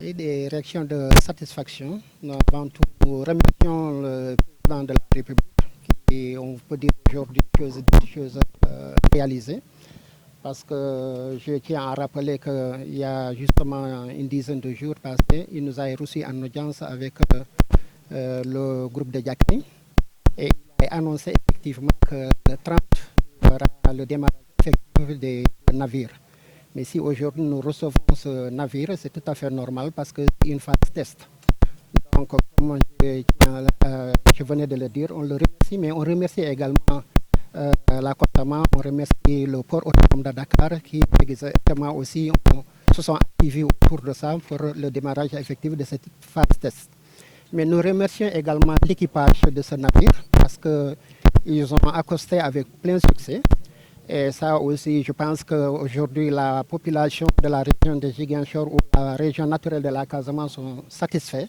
Et des réactions de satisfaction. Nous, avant tout, nous remercions le président de la République qui, on peut dire aujourd'hui, des choses réalisées. Parce que je tiens à rappeler qu'il y a justement une dizaine de jours passés, il nous a reçus en audience avec le groupe de Diakni et il a annoncé effectivement que le 30 sera le démarrage effectif des navires. Mais si aujourd'hui nous recevons ce navire, c'est tout à fait normal parce que c'est une phase test. Donc, comme je venais de le dire, on le remercie, mais on remercie également la Cosama, on remercie le port autonome de Dakar qui exactement aussi se sont activés autour de ça pour le démarrage effectif de cette phase test. Mais nous remercions également l'équipage de ce navire parce qu'ils ont accosté avec plein succès. Et ça aussi, je pense qu'aujourd'hui, la population de la région de Ziguinchor ou la région naturelle de la Casamance sont satisfaits.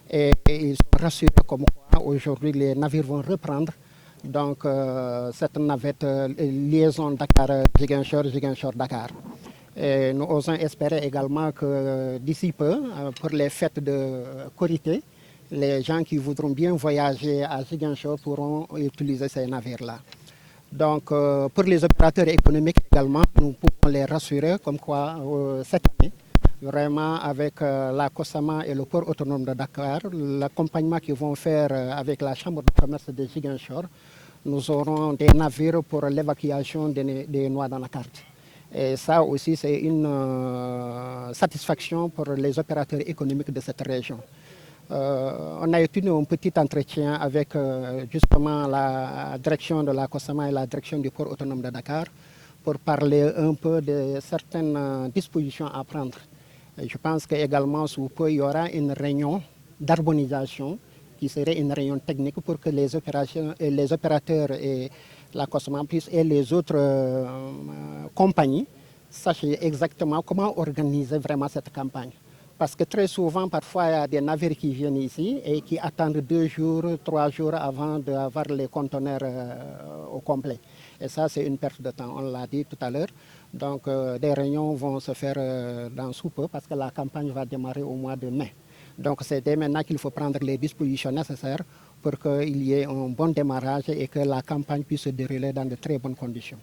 Et ils sont rassurés comme quoi aujourd'hui les navires vont reprendre. Donc cette navette liaison Dakar-Ziguinchor, Ziguinchor-Dakar. Et nous osons espérer également que d'ici peu, pour les fêtes de Korité, les gens qui voudront bien voyager à Ziguinchor pourront utiliser ces navires-là. Donc, pour les opérateurs économiques également, nous pouvons les rassurer comme quoi cette année, vraiment avec la COSAMA et le port autonome de Dakar, l'accompagnement qu'ils vont faire avec la Chambre de commerce de Ziguinchor, nous aurons des navires pour l'évacuation des noix dans la carte. Et ça aussi, c'est une satisfaction pour les opérateurs économiques de cette région. On a eu un petit entretien avec justement la direction de la COSAMA et la direction du port autonome de Dakar pour parler un peu de certaines dispositions à prendre. Et je pense qu'également sous peu, il y aura une réunion d'harmonisation qui serait une réunion technique pour que les opérateurs et la COSAMA et les autres compagnies sachent exactement comment organiser vraiment cette campagne. Parce que très souvent, parfois, il y a des navires qui viennent ici et qui attendent 2 jours, 3 jours avant d'avoir les conteneurs au complet. Et ça, c'est une perte de temps, on l'a dit tout à l'heure. Donc, des réunions vont se faire dans sous peu parce que la campagne va démarrer au mois de mai. Donc, c'est dès maintenant qu'il faut prendre les dispositions nécessaires pour qu'il y ait un bon démarrage et que la campagne puisse se dérouler dans de très bonnes conditions.